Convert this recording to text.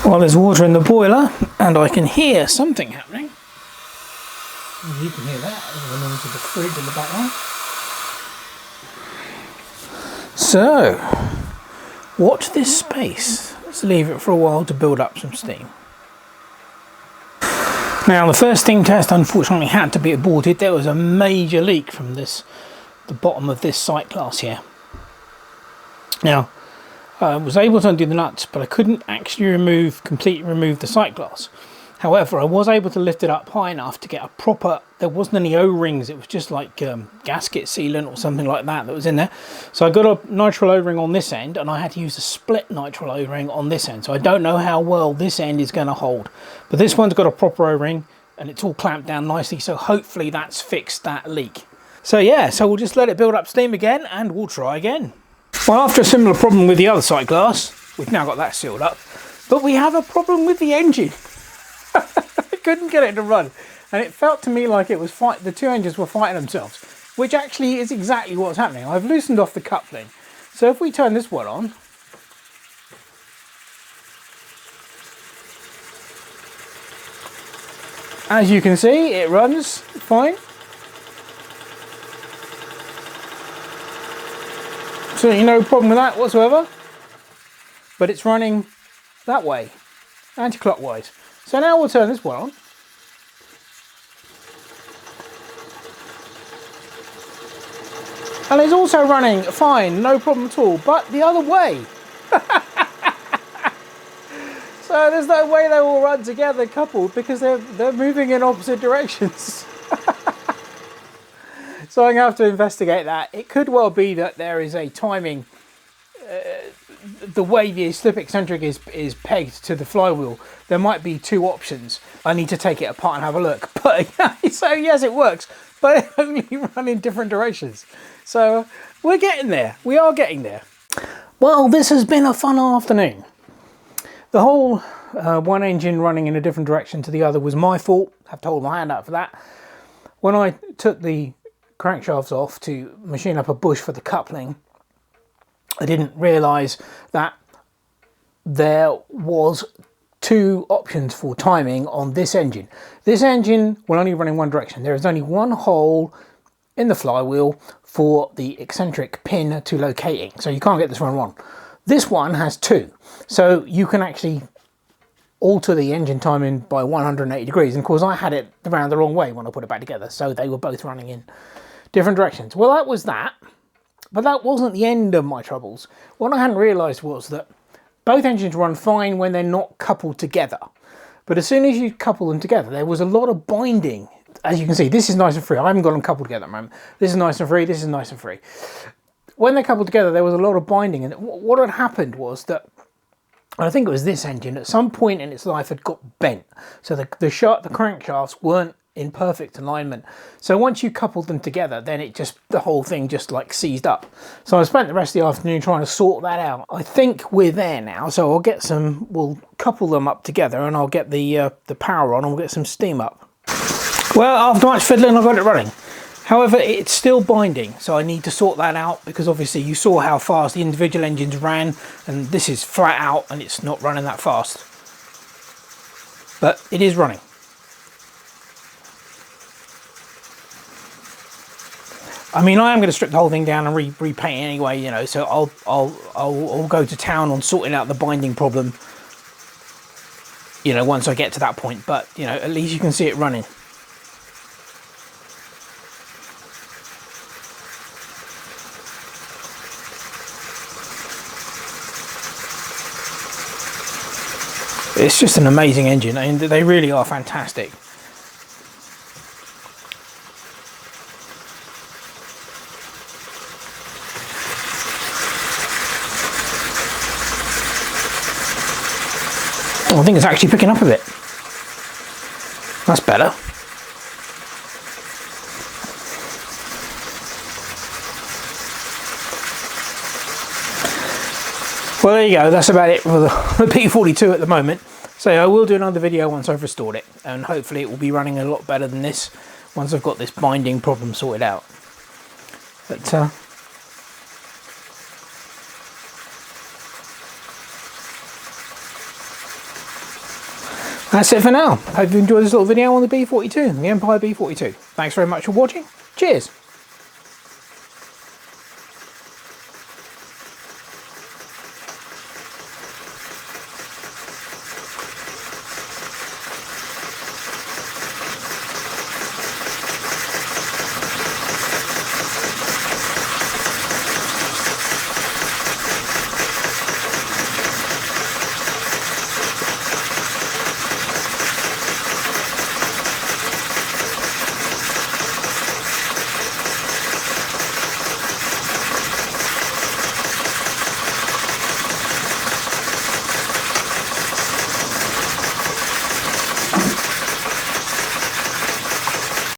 Well, there's water in the boiler and I can hear something happening. You can hear that as the noise of the fridge in the background. So, watch this space. Let's leave it for a while to build up some steam. Now, the first steam test unfortunately had to be aborted. There was a major leak from the bottom of this sight glass here. Now, I was able to undo the nuts, but I couldn't actually completely remove the sight glass. However, I was able to lift it up high enough to get a proper, there wasn't any O-rings, it was just like gasket sealant or something like that was in there. So I got a nitrile O-ring on this end and I had to use a split nitrile O-ring on this end. So I don't know how well this end is going to hold. But this one's got a proper O-ring and it's all clamped down nicely, so hopefully that's fixed that leak. So yeah, so we'll just let it build up steam again and we'll try again. Well, after a similar problem with the other sight glass, we've now got that sealed up, but we have a problem with the engine. I couldn't get it to run, and it felt to me like it was the two engines were fighting themselves, which actually is exactly what's happening. I've loosened off the coupling, so if we turn this one on, as you can see, it runs fine. Absolutely no problem with that whatsoever, but it's running that way, anti-clockwise. So now we'll turn this one on. And it's also running fine, no problem at all, but the other way. So there's no way they will run together coupled because they're moving in opposite directions. So I'm going to have to investigate that. It could well be that there is a timing, the way the slip eccentric is pegged to the flywheel, there might be two options. I need to take it apart and have a look. But so yes, it works, but it only run in different directions. So we're getting there. We are getting there. Well, this has been a fun afternoon. The whole one engine running in a different direction to the other was my fault. I have to hold my hand out for that. When I took the crankshafts off to machine up a bush for the coupling, I didn't realise that there was two options for timing on this engine. This engine will only run in one direction. There is only one hole in the flywheel for the eccentric pin to locating, so you can't get this one wrong. This one has two, so you can actually alter the engine timing by 180 degrees, and of course I had it around the wrong way when I put it back together, so they were both running in different directions. Well, that was that, but that wasn't the end of my troubles. What I hadn't realised was that both engines run fine when they're not coupled together, but as soon as you couple them together, there was a lot of binding. As you can see, this is nice and free. I haven't got them coupled together at the moment. This is nice and free, this is nice and free. When they're coupled together, there was a lot of binding, and what had happened was that, I think it was this engine, at some point in its life had got bent. So the crankshafts weren't in perfect alignment. So once you coupled them together, then the whole thing just like seized up. So I spent the rest of the afternoon trying to sort that out. I think we're there now, so we'll couple them up together and I'll get the power on and we'll get some steam up. Well, after much fiddling, I got it running. However, it's still binding, so I need to sort that out because obviously you saw how fast the individual engines ran, and this is flat out and it's not running that fast. But it is running. I mean, I am going to strip the whole thing down and repaint it anyway, you know, so I'll go to town on sorting out the binding problem, you know, once I get to that point. But, you know, at least you can see it running. It's just an amazing engine. I mean, they really are fantastic. Oh, I think it's actually picking up a bit. That's better. Well, there you go. That's about it for the B-42 at the moment. So I will do another video once I've restored it, and hopefully it will be running a lot better than this once I've got this binding problem sorted out. But That's it for now. Hope you enjoyed this little video on the B-42, the Empire B-42. Thanks very much for watching. Cheers.